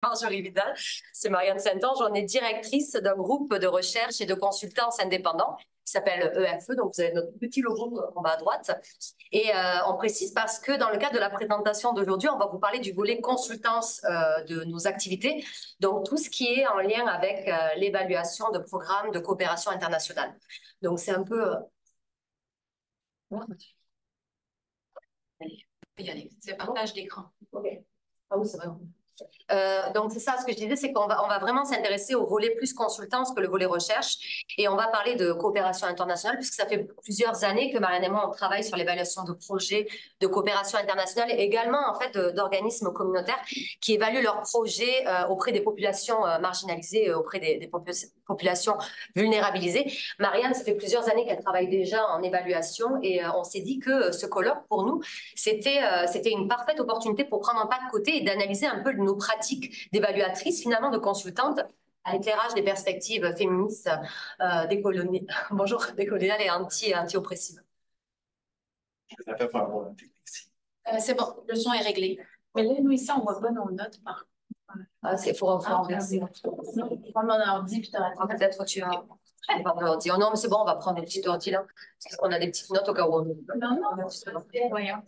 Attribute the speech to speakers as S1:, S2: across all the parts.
S1: Marjorie Vidal, c'est Marianne Saint-Ange. On est directrice d'un groupe de recherche et de consultance indépendants qui s'appelle EFE. Donc, vous avez notre petit logo en bas à droite. Et on précise parce que dans le cadre de la présentation d'aujourd'hui, on va vous parler du volet consultance de nos activités. Donc, tout ce qui est en lien avec l'évaluation de programmes de coopération internationale. Donc, c'est un peu... Allez, on peut y aller. C'est partage d'écran. OK. Ah oui, c'est vrai. Donc, c'est ça, ce que je disais, c'est qu'on va vraiment s'intéresser au volet plus consultance que le volet recherche. Et on va parler de coopération internationale, puisque ça fait plusieurs années que Marianne et moi, on travaille sur l'évaluation de projets de coopération internationale et également, en fait, d'organismes communautaires qui évaluent leurs projets auprès des populations marginalisées, auprès des populations vulnérabilisées. Marianne, ça fait plusieurs années qu'elle travaille déjà en évaluation et on s'est dit que ce colloque, pour nous, c'était une parfaite opportunité pour prendre un pas de côté et d'analyser un peu nos pratiques d'évaluatrices, finalement de consultantes, à l'éclairage des perspectives féministes bonjour, décoloniales et anti-oppressives.
S2: C'est bon, le son est réglé. Mais là, nous, ici, on ne voit pas nos notes.
S1: Ah, c'est faut renverser.
S2: Prends mon ordi, puis tu as
S1: peut-être tu as... Oh non, mais c'est bon, on va prendre des petits ordi là. Parce qu'on a des petites notes au cas où.
S2: Non, voyons.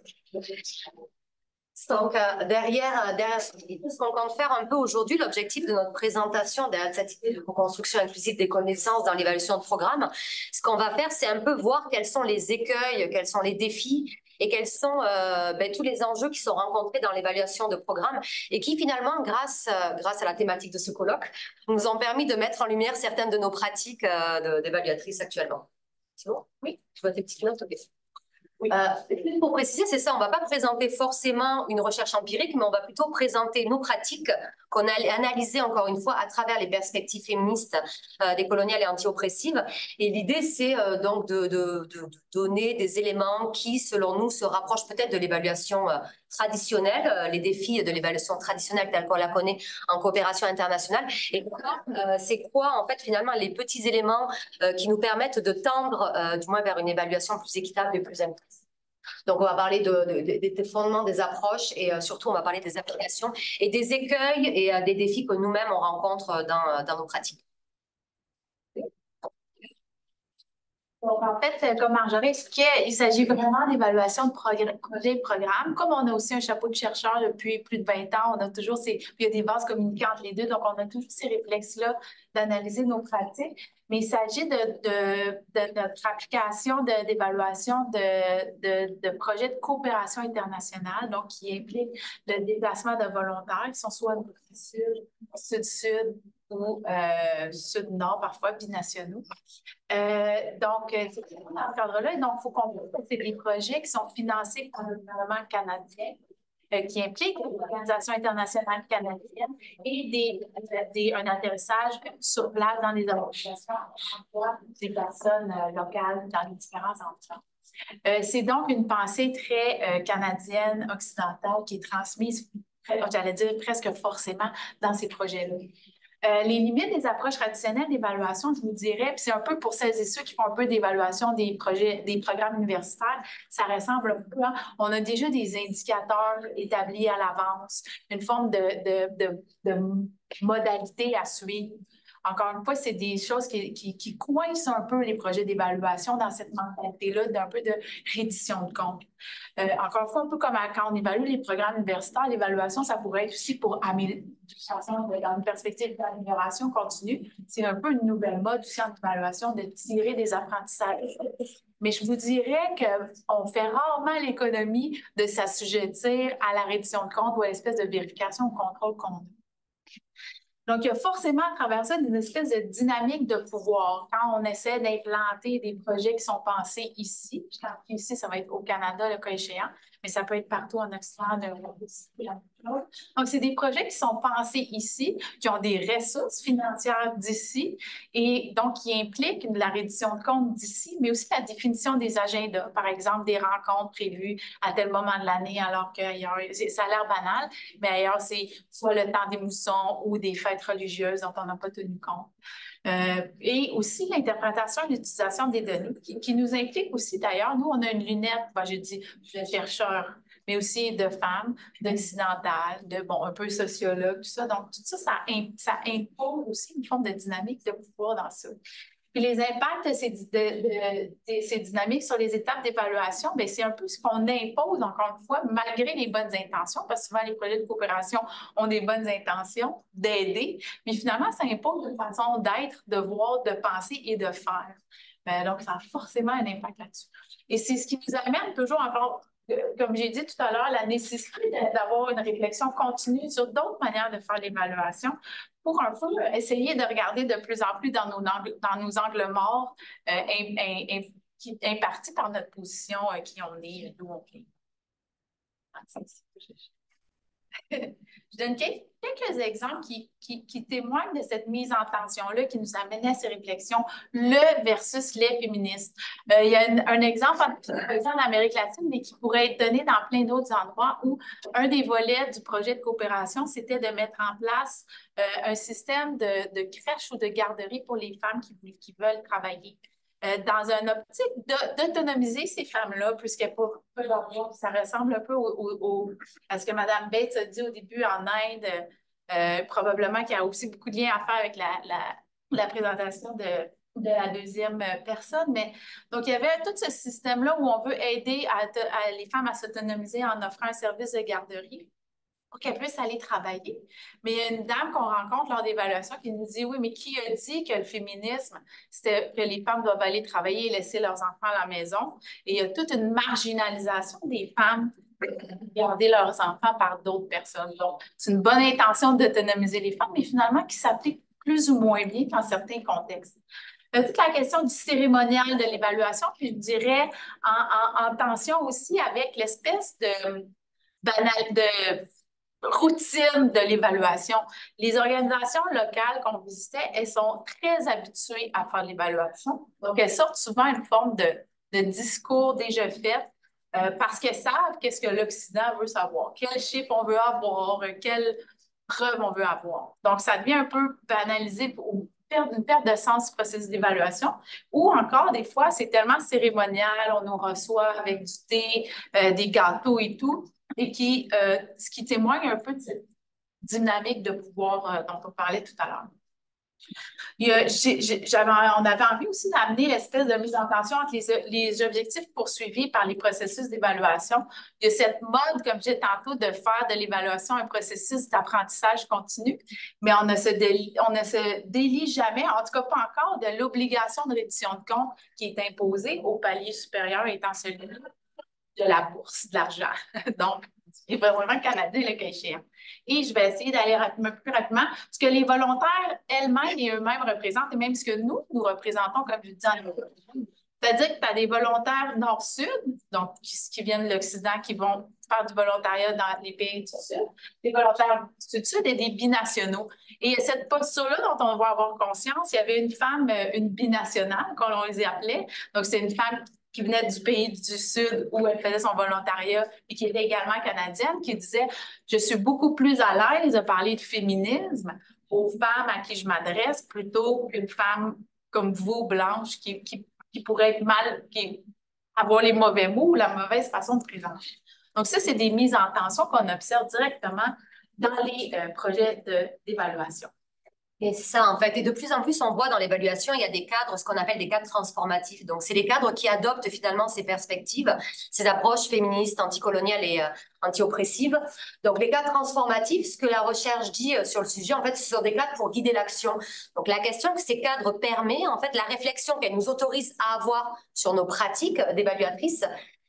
S1: Donc, derrière ce qu'on compte faire un peu aujourd'hui, l'objectif de notre présentation derrière cette idée de co-construction inclusive des connaissances dans l'évaluation de programme, ce qu'on va faire, c'est un peu voir quels sont les écueils, quels sont les défis et quels sont tous les enjeux qui sont rencontrés dans l'évaluation de programmes et qui finalement, grâce à la thématique de ce colloque, nous ont permis de mettre en lumière certaines de nos pratiques d'évaluatrices actuellement. C'est bon? Oui. Tu vois tes petites notes? OK. Oui. Pour préciser, c'est ça, on ne va pas présenter forcément une recherche empirique, mais on va plutôt présenter nos pratiques qu'on a analysées encore une fois à travers les perspectives féministes, décoloniales et anti-oppressives. Et l'idée, c'est donc de donner des éléments qui, selon nous, se rapprochent peut-être de l'évaluation traditionnelle, les défis de l'évaluation traditionnelle telle qu'on la connaît en coopération internationale. Et c'est quoi, en fait, finalement, les petits éléments qui nous permettent de tendre, du moins, vers une évaluation plus équitable et plus inclusive. Donc, on va parler des fondements des approches et surtout, on va parler des applications et des écueils et des défis que nous-mêmes, on rencontre dans nos pratiques.
S2: Donc, en fait, comme Marjorie expliquait, il s'agit vraiment d'évaluation de projets et programmes. Comme on a aussi un chapeau de chercheur depuis plus de 20 ans, on a toujours puis il y a des bases communiquées entre les deux, donc on a toujours ces réflexes-là d'analyser nos pratiques. Mais il s'agit de notre application d'évaluation de projets de coopération internationale, donc qui implique le déplacement de volontaires qui sont soit sud, sud-sud ou sud-nord, parfois binationaux. C'est dans ce cadre-là. Donc, il faut comprendre que c'est des projets qui sont financés par le gouvernement canadien, qui impliquent l'Organisation internationale canadienne et un atterrissage sur place dans les organisations des personnes locales dans les différents endroits. C'est donc une pensée très canadienne, occidentale, qui est transmise, j'allais dire presque forcément, dans ces projets-là. Les limites des approches traditionnelles d'évaluation, je vous dirais, puis c'est un peu pour celles et ceux qui font un peu d'évaluation des programmes universitaires, ça ressemble un peu, hein? On a déjà des indicateurs établis à l'avance, une forme de modalité à suivre. Encore une fois, c'est des choses qui coincent un peu les projets d'évaluation dans cette mentalité-là d'un peu de reddition de compte. Encore une fois, un peu comme quand on évalue les programmes universitaires, l'évaluation, ça pourrait être aussi pour améliorer, dans une perspective d'amélioration continue. C'est un peu une nouvelle mode aussi en évaluation de tirer des apprentissages. Mais je vous dirais qu'on fait rarement l'économie de s'assujettir à la reddition de compte ou à l'espèce de vérification ou contrôle qu'on a. Donc, il y a forcément à travers ça une espèce de dynamique de pouvoir. Quand on essaie d'implanter des projets qui sont pensés ici, je pense qu'ici, ça va être au Canada, le cas échéant, mais ça peut être partout en Occident, en Europe aussi. Donc, c'est des projets qui sont pensés ici, qui ont des ressources financières d'ici et donc qui impliquent la reddition de compte d'ici, mais aussi la définition des agendas. Par exemple, des rencontres prévues à tel moment de l'année, alors qu'ailleurs, ça a l'air banal, mais ailleurs, c'est soit le temps des moussons ou des fêtes religieuses dont on n'a pas tenu compte. Et aussi l'interprétation et l'utilisation des données qui nous implique aussi d'ailleurs. Nous, on a une lunette, je dis, le chercheur mais aussi de femmes, d'occidentales, de, bon, un peu sociologues, tout ça. Donc, tout ça, ça impose aussi une forme de dynamique de pouvoir dans ça. Puis les impacts de ces dynamiques sur les étapes d'évaluation, bien, c'est un peu ce qu'on impose, encore une fois, malgré les bonnes intentions, parce que souvent les projets de coopération ont des bonnes intentions d'aider, mais finalement, ça impose une façon d'être, de voir, de penser et de faire. Donc, ça a forcément un impact là-dessus. Et c'est ce qui nous amène toujours encore, comme j'ai dit tout à l'heure, la nécessité d'avoir une réflexion continue sur d'autres manières de faire l'évaluation pour un peu essayer de regarder de plus en plus dans nos angles morts impartis par notre position, qui on est, d'où on vient. Je donne quelques exemples qui témoignent de cette mise en tension-là qui nous amène à ces réflexions, le versus les féministes. Il y a un exemple en Amérique latine, mais qui pourrait être donné dans plein d'autres endroits où un des volets du projet de coopération, c'était de mettre en place un système de crèche ou de garderie pour les femmes qui veulent travailler. Dans une optique d'autonomiser ces femmes-là, puisqu'elles peuvent leur voir, ça ressemble un peu à ce que Mme Bates a dit au début en Inde, probablement qu'il y a aussi beaucoup de liens à faire avec la présentation de la deuxième personne. Mais donc, il y avait tout ce système-là où on veut aider les femmes à s'autonomiser en offrant un service de garderie pour qu'elles puissent aller travailler. Mais il y a une dame qu'on rencontre lors d'évaluation qui nous dit, oui, mais qui a dit que le féminisme, c'était que les femmes doivent aller travailler et laisser leurs enfants à la maison? Et il y a toute une marginalisation des femmes garder leurs enfants par d'autres personnes. Donc, c'est une bonne intention d'autonomiser les femmes, mais finalement qui s'applique plus ou moins bien dans certains contextes. Toute la question du cérémonial de l'évaluation, puis je dirais en tension aussi avec l'espèce de routine de l'évaluation. Les organisations locales qu'on visitait, elles sont très habituées à faire l'évaluation. Donc, elles sortent souvent une forme de discours déjà fait parce qu'elles savent qu'est-ce que l'Occident veut savoir, quel chiffre on veut avoir, quelle preuve on veut avoir. Donc, ça devient un peu banalisé ou une perte de sens du processus d'évaluation. Ou encore, des fois, c'est tellement cérémonial, on nous reçoit avec du thé, des gâteaux et tout, et ce qui témoigne un peu de cette dynamique de pouvoir dont on parlait tout à l'heure. On avait envie aussi d'amener l'espèce de mise en tension entre les objectifs poursuivis par les processus d'évaluation. Il y a cette mode, comme je disais tantôt, de faire de l'évaluation un processus d'apprentissage continu, mais on ne se délie jamais, en tout cas pas encore, de l'obligation de reddition de compte qui est imposée au palier supérieur étant celui de la bourse, de l'argent. Donc, il faut vraiment canadien le cas échéant. Et je vais essayer d'aller plus rapidement, ce que les volontaires elles-mêmes et eux-mêmes représentent, et même ce que nous représentons, comme je dis en Amérique. C'est-à-dire que tu as des volontaires nord-sud, donc qui viennent de l'Occident, qui vont faire du volontariat dans les pays du Sud, des volontaires du Sud et des binationaux. Et cette posture-là dont on va avoir conscience, il y avait une femme, une binationale, comme on les appelait. Donc, c'est une femme qui venait du pays du Sud où elle faisait son volontariat et qui était également canadienne, qui disait « Je suis beaucoup plus à l'aise de parler de féminisme aux femmes à qui je m'adresse plutôt qu'une femme comme vous, blanche, qui pourrait être avoir les mauvais mots ou la mauvaise façon de présenter. » Donc ça, c'est des mises en tension qu'on observe directement dans les projets d'évaluation.
S1: Et c'est ça, en fait. Et de plus en plus, on voit dans l'évaluation, il y a des cadres, ce qu'on appelle des cadres transformatifs. Donc, c'est les cadres qui adoptent finalement ces perspectives, ces approches féministes, anticoloniales et anti-oppressives. Donc, les cadres transformatifs, ce que la recherche dit sur le sujet, en fait, ce sont des cadres pour guider l'action. Donc, la question que ces cadres permettent, en fait, la réflexion qu'elles nous autorisent à avoir sur nos pratiques d'évaluatrices,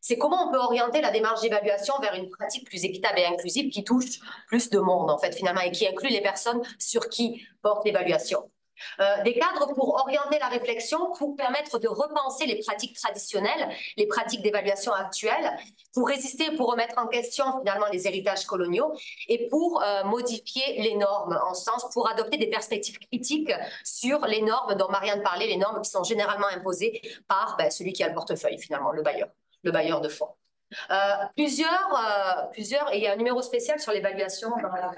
S1: c'est comment on peut orienter la démarche d'évaluation vers une pratique plus équitable et inclusive qui touche plus de monde, en fait, finalement, et qui inclut les personnes sur qui porte l'évaluation. Des cadres pour orienter la réflexion, pour permettre de repenser les pratiques traditionnelles, les pratiques d'évaluation actuelles, pour résister, pour remettre en question finalement les héritages coloniaux et pour modifier les normes, en sens pour adopter des perspectives critiques sur les normes dont Marianne parlait, les normes qui sont généralement imposées par celui qui a le portefeuille, finalement, le bailleur de fonds. Plusieurs, et il y a un numéro spécial sur l'évaluation dans la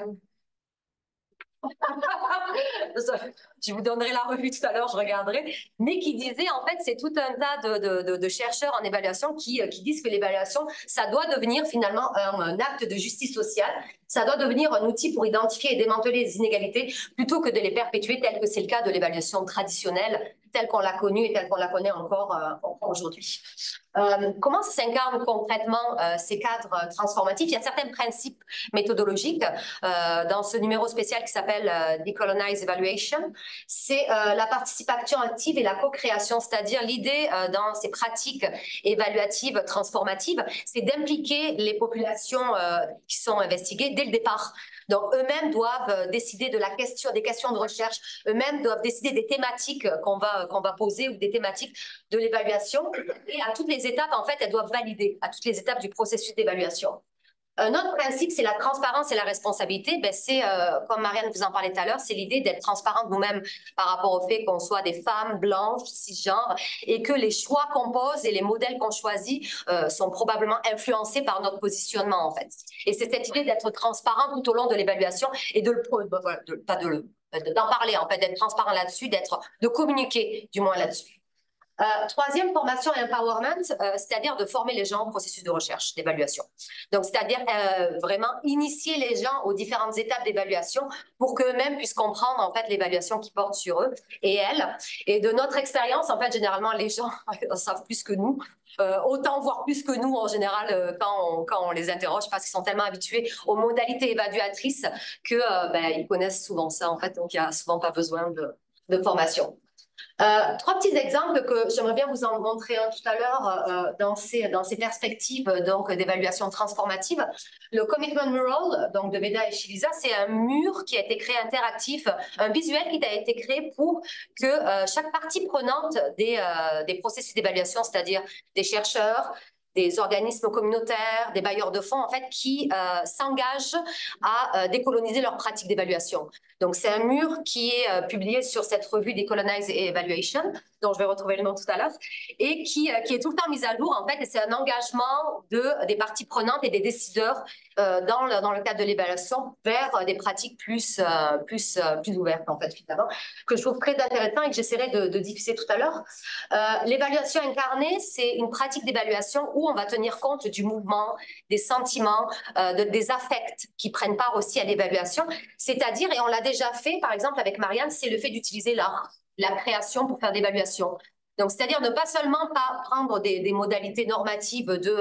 S1: Je vous donnerai la revue tout à l'heure, je regarderai, mais qui disait, en fait, c'est tout un tas de chercheurs en évaluation qui disent que l'évaluation, ça doit devenir finalement un acte de justice sociale, ça doit devenir un outil pour identifier et démanteler les inégalités plutôt que de les perpétuer, tel que c'est le cas de l'évaluation traditionnelle, telle qu'on l'a connue et telle qu'on la connaît encore aujourd'hui. Comment ça s'incarne concrètement ces cadres transformatifs? Il y a certains principes méthodologiques dans ce numéro spécial qui s'appelle Decolonize Evaluation. C'est la participation active et la co-création, c'est-à-dire l'idée dans ces pratiques évaluatives transformatives, c'est d'impliquer les populations qui sont investiguées dès le départ. Donc, eux-mêmes doivent décider de des questions de recherche, eux-mêmes doivent décider des thématiques qu'on va poser ou des thématiques de l'évaluation. Et à toutes les étapes, en fait, elles doivent valider, à toutes les étapes du processus d'évaluation. Un autre principe, c'est la transparence et la responsabilité. Ben, c'est, comme Marianne vous en parlait tout à l'heure, c'est l'idée d'être transparente nous-mêmes par rapport au fait qu'on soit des femmes blanches, cisgenres, et que les choix qu'on pose et les modèles qu'on choisit sont probablement influencés par notre positionnement, en fait. Et c'est cette idée d'être transparent tout au long de l'évaluation et d'en parler, en fait, d'être transparent là-dessus, de communiquer, du moins là-dessus. Troisième, formation et empowerment, c'est-à-dire de former les gens au processus de recherche, d'évaluation. Donc, c'est-à-dire vraiment initier les gens aux différentes étapes d'évaluation pour qu'eux-mêmes puissent comprendre en fait l'évaluation qui porte sur eux et elles. Et de notre expérience, en fait, généralement, les gens savent plus que nous. Autant voir plus que nous en général quand on les interroge parce qu'ils sont tellement habitués aux modalités évaluatrices que ils connaissent souvent ça en fait, donc il n'y a souvent pas besoin de formation. Trois petits exemples que j'aimerais bien vous en montrer un tout à l'heure dans ces perspectives donc d'évaluation transformative. Le Commitment Mural donc de Veda et Shiliza, c'est un mur qui a été créé interactif, un visuel qui a été créé pour que chaque partie prenante des processus d'évaluation, c'est-à-dire des chercheurs, des organismes communautaires, des bailleurs de fonds, en fait, qui s'engagent à décoloniser leurs pratiques d'évaluation. Donc, c'est un mur qui est publié sur cette revue Decolonize Evaluation, dont je vais retrouver le nom tout à l'heure, et qui est tout le temps mis à jour, en fait, et c'est un engagement des parties prenantes et des décideurs dans le cadre de l'évaluation vers des pratiques plus ouvertes, en fait, finalement, que je trouve très intéressant et que j'essaierai de diffuser tout à l'heure. L'évaluation incarnée, c'est une pratique d'évaluation où on va tenir compte du mouvement, des sentiments, des affects qui prennent part aussi à l'évaluation, c'est-à-dire, et on l'a déjà fait, par exemple, avec Marianne, c'est le fait d'utiliser l'art, la création pour faire d'évaluation. Donc, c'est-à-dire ne pas seulement pas prendre des modalités normatives de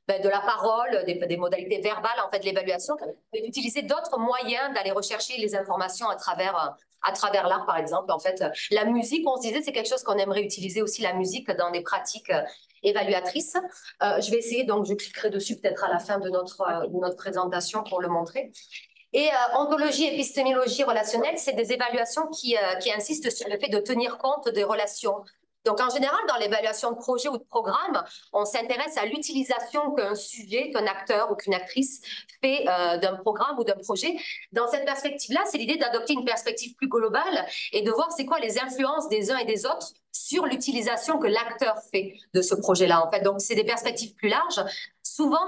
S1: la parole, des modalités verbales, en fait, de l'évaluation, mais d'utiliser d'autres moyens d'aller rechercher les informations à travers l'art, par exemple. En fait, la musique, on se disait, c'est quelque chose qu'on aimerait utiliser aussi, la musique, dans des pratiques évaluatrices. Je vais essayer, donc je cliquerai dessus peut-être à la fin de notre présentation pour le montrer. Et ontologie, épistémologie relationnelle, c'est des évaluations qui insistent sur le fait de tenir compte des relations. Donc, en général, dans l'évaluation de projet ou de programme, on s'intéresse à l'utilisation qu'un sujet, qu'un acteur ou qu'une actrice fait d'un programme ou d'un projet. Dans cette perspective-là, c'est l'idée d'adopter une perspective plus globale et de voir c'est quoi les influences des uns et des autres sur l'utilisation que l'acteur fait de ce projet-là, en fait. Donc, c'est des perspectives plus larges. Souvent,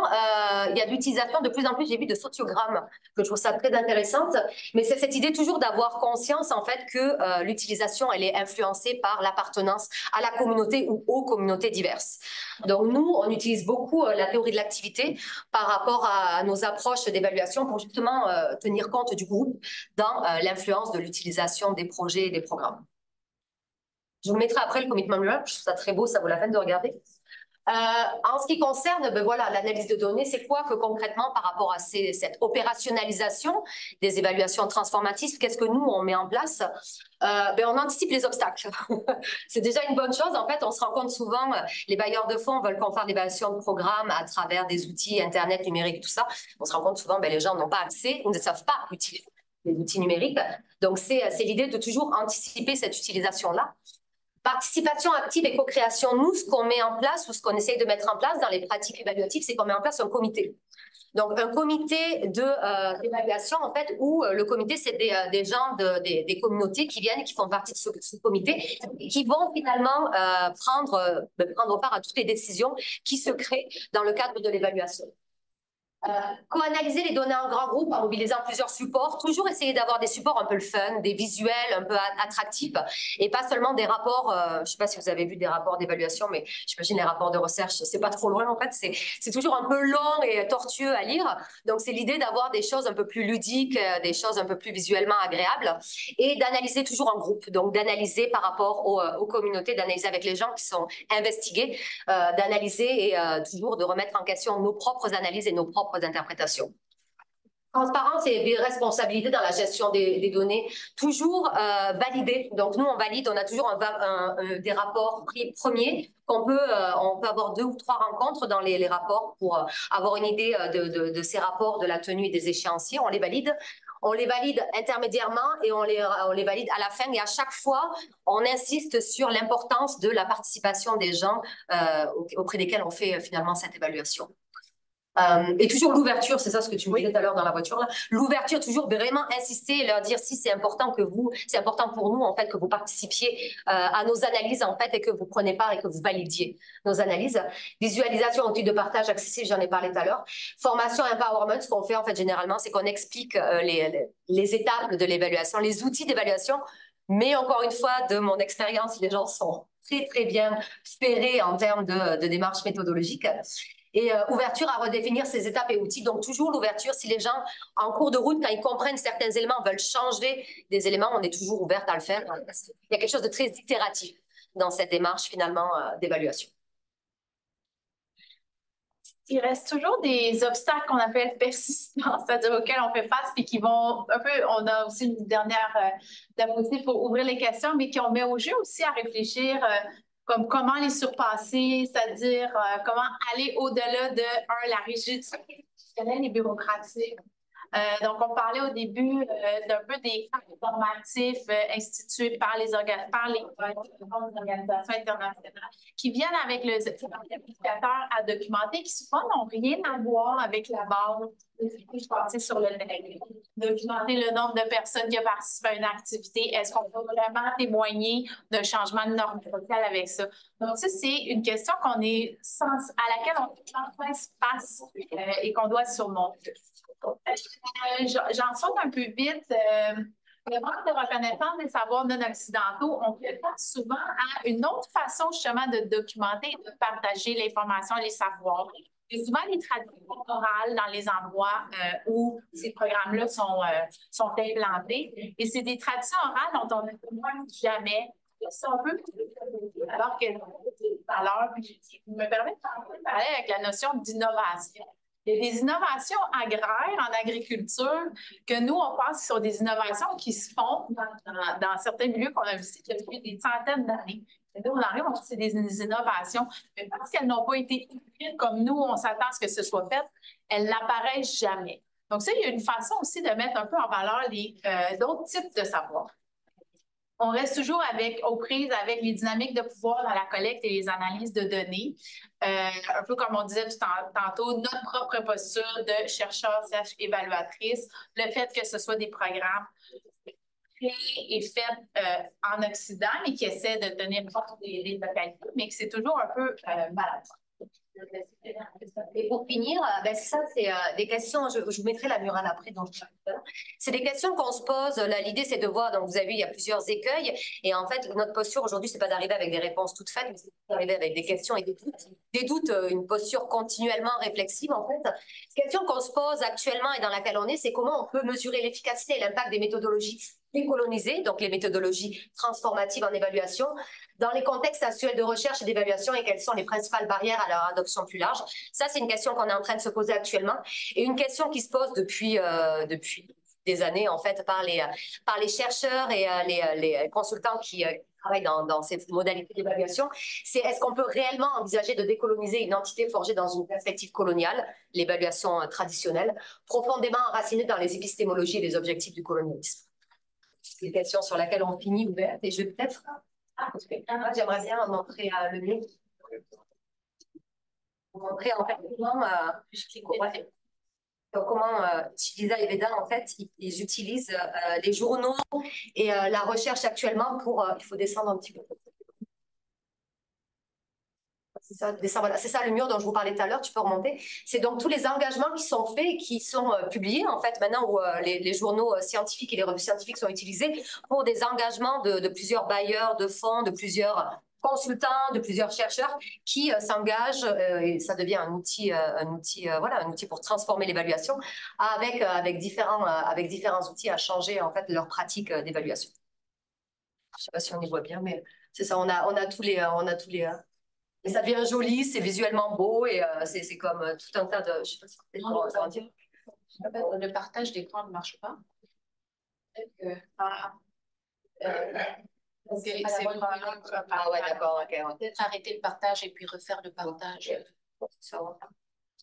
S1: il y a de l'utilisation de plus en plus, j'ai vu, de sociogrammes, que je trouve ça très intéressante. Mais c'est cette idée toujours d'avoir conscience, en fait, que l'utilisation, elle est influencée par l'appartenance à la communauté ou aux communautés diverses. Donc, nous, on utilise beaucoup la théorie de l'activité par rapport à nos approches d'évaluation pour justement tenir compte du groupe dans l'influence de l'utilisation des projets et des programmes. Je vous mettrai après le commitment mural, je trouve ça très beau, ça vaut la peine de regarder. En ce qui concerne l'analyse de données, c'est quoi que concrètement par rapport à cette opérationnalisation des évaluations transformatives, qu'est-ce que nous on met en place? On anticipe les obstacles. C'est déjà une bonne chose. En fait, on se rend compte souvent, les bailleurs de fonds veulent qu'on fasse l'évaluation de programmes à travers des outils Internet, numériques, tout ça. On se rend compte souvent, les gens n'ont pas accès ou ne savent pas utiliser les outils numériques. Donc, c'est l'idée de toujours anticiper cette utilisation-là. Participation active et co-création, nous, ce qu'on met en place ou ce qu'on essaye de mettre en place dans les pratiques évaluatives, c'est qu'on met en place un comité. Donc, un comité d'évaluation, en fait, où le comité, c'est des gens des communautés qui viennent et qui font partie de ce comité et qui vont finalement prendre part à toutes les décisions qui se créent dans le cadre de l'évaluation. Co-analyser les données en grand groupe en mobilisant plusieurs supports, toujours essayer d'avoir des supports un peu le fun, des visuels un peu attractifs et pas seulement des rapports, je ne sais pas si vous avez vu des rapports d'évaluation, mais j'imagine les rapports de recherche, c'est pas trop loin en fait, c'est toujours un peu long et tortueux à lire, donc c'est l'idée d'avoir des choses un peu plus ludiques, des choses un peu plus visuellement agréables et d'analyser toujours en groupe, donc d'analyser par rapport aux communautés, d'analyser avec les gens qui sont investigués, d'analyser et toujours de remettre en question nos propres analyses et nos propres interprétations. Transparence et responsabilité dans la gestion des données, toujours validé. Donc nous, on valide, on a toujours des rapports premiers on peut avoir 2 ou 3 rencontres dans les rapports pour avoir une idée de ces rapports, de la tenue et des échéanciers. On les valide. On les valide intermédiairement et on les valide à la fin. Et à chaque fois, on insiste sur l'importance de la participation des gens auprès desquels on fait finalement cette évaluation. Et toujours l'ouverture, c'est ça ce que tu me disais tout à l'heure dans la voiture là. L'ouverture, toujours vraiment insister et leur dire si c'est important c'est important pour nous en fait que vous participiez à nos analyses en fait et que vous preniez part et que vous validiez nos analyses. Visualisation, outils de partage accessible, j'en ai parlé tout à l'heure. Formation, empowerment, ce qu'on fait en fait généralement, c'est qu'on explique les étapes de l'évaluation, les outils d'évaluation. Mais encore une fois, de mon expérience, les gens sont très bien ferrés en termes de démarche méthodologique. Et ouverture à redéfinir ces étapes et outils. Donc, toujours l'ouverture, si les gens, en cours de route, quand ils comprennent certains éléments, veulent changer des éléments, on est toujours ouverte à le faire. Il y a quelque chose de très itératif dans cette démarche, finalement, d'évaluation.
S2: Il reste toujours des obstacles qu'on appelle persistants, c'est-à-dire auxquels on fait face et qui vont un peu, on a aussi une dernière diapositive pour ouvrir les questions, mais qui on met au jeu aussi à réfléchir comme comment les surpasser, c'est-à-dire comment aller au-delà de, la rigidité institutionnelle et bureaucratique. Donc, on parlait au début d'un peu des cadres normatifs institués par les organisations internationales qui viennent avec les indicateurs à documenter qui souvent n'ont rien à voir avec la base je partais sur le net. Documenter le nombre de personnes qui ont participé à une activité. Est-ce qu'on peut vraiment témoigner d'un changement de norme sociale avec ça? Donc, ça, c'est une question à laquelle on fait face et qu'on doit surmonter. J'en saute un peu vite. Le manque de reconnaissance des savoirs non occidentaux, on fait face souvent à une autre façon justement de documenter et de partager l'information et les savoirs. Il y a souvent les traditions orales dans les endroits où ces programmes-là sont implantés. Et c'est des traditions orales dont on ne témoigne jamais. C'est un peu alors que tout à l'heure, je me permets de parler avec la notion d'innovation. Il y a des innovations agraires en agriculture que nous, on pense que sont des innovations qui se font dans certains milieux qu'on a visités depuis des centaines d'années. Et là, on arrive, on dit que c'est des innovations, mais parce qu'elles n'ont pas été écrites comme nous, on s'attend à ce que ce soit fait, elles n'apparaissent jamais. Donc ça, il y a une façon aussi de mettre un peu en valeur d'autres types de savoirs. On reste toujours aux prises avec les dynamiques de pouvoir dans la collecte et les analyses de données. Un peu comme on disait tantôt, notre propre posture de chercheur/évaluatrice, le fait que ce soit des programmes créés et faits en Occident, mais qui essaient de tenir compte des localités, mais que c'est toujours un peu maladroit.
S1: Et pour finir, c'est ça, c'est des questions, je vous mettrai la murale après, donc c'est des questions qu'on se pose. L'idée, c'est de voir, donc vous avez vu, il y a plusieurs écueils, et en fait, notre posture aujourd'hui, c'est pas d'arriver avec des réponses toutes faites, mais c'est d'arriver avec des questions et des doutes. Des doutes, une posture continuellement réflexive, en fait. La question qu'on se pose actuellement et dans laquelle on est, c'est comment on peut mesurer l'efficacité et l'impact des méthodologies décolonisées, donc les méthodologies transformatives en évaluation, dans les contextes actuels de recherche et d'évaluation et quelles sont les principales barrières à leur adoption plus large. Ça, c'est une question qu'on est en train de se poser actuellement et une question qui se pose depuis des années, en fait, par les chercheurs et les consultants qui travaillent dans ces modalités d'évaluation, c'est est-ce qu'on peut réellement envisager de décoloniser une entité forgée dans une perspective coloniale, l'évaluation traditionnelle, profondément enracinée dans les épistémologies et les objectifs du colonialisme. C'est une question sur laquelle on finit ouverte et je vais peut-être... j'aimerais bien montrer le mieux. Montrer en fait comment Chiliza et Veda, en fait, ils utilisent les journaux et la recherche actuellement pour... il faut descendre un petit peu. voilà, c'est ça le mur dont je vous parlais tout à l'heure, tu peux remonter. C'est donc tous les engagements qui sont faits et qui sont publiés, en fait, maintenant où les journaux scientifiques et les revues scientifiques sont utilisés pour des engagements de plusieurs bailleurs de fonds, de plusieurs consultants, de plusieurs chercheurs qui s'engagent et ça devient un outil voilà, un outil pour transformer l'évaluation avec différents outils à changer, en fait, leur pratique d'évaluation. Je ne sais pas si on y voit bien, mais c'est ça, on a tous les... et ça devient joli, c'est visuellement beau et c'est comme tout un tas de... Je sais pas si comment dire.
S2: Le partage d'écran ne marche pas. C'est probablement
S1: Ah ouais, d'accord, ok. Ouais.
S2: peut-être arrêter le partage et puis refaire le partage.
S1: Ça,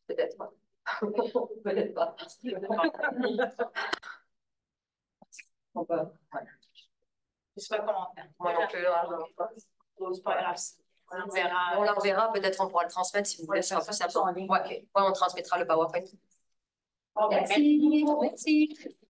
S1: peut-être pas. Peut-être pas. On peut, ouais.
S2: Je sais pas comment faire.
S1: Moi non plus.
S2: C'est pas grave. On verra.
S1: On l'enverra, peut-être on pourra le transmettre si vous voulez. C'est un peu simple. Ouais, on transmettra le PowerPoint.
S2: Merci.
S1: Merci.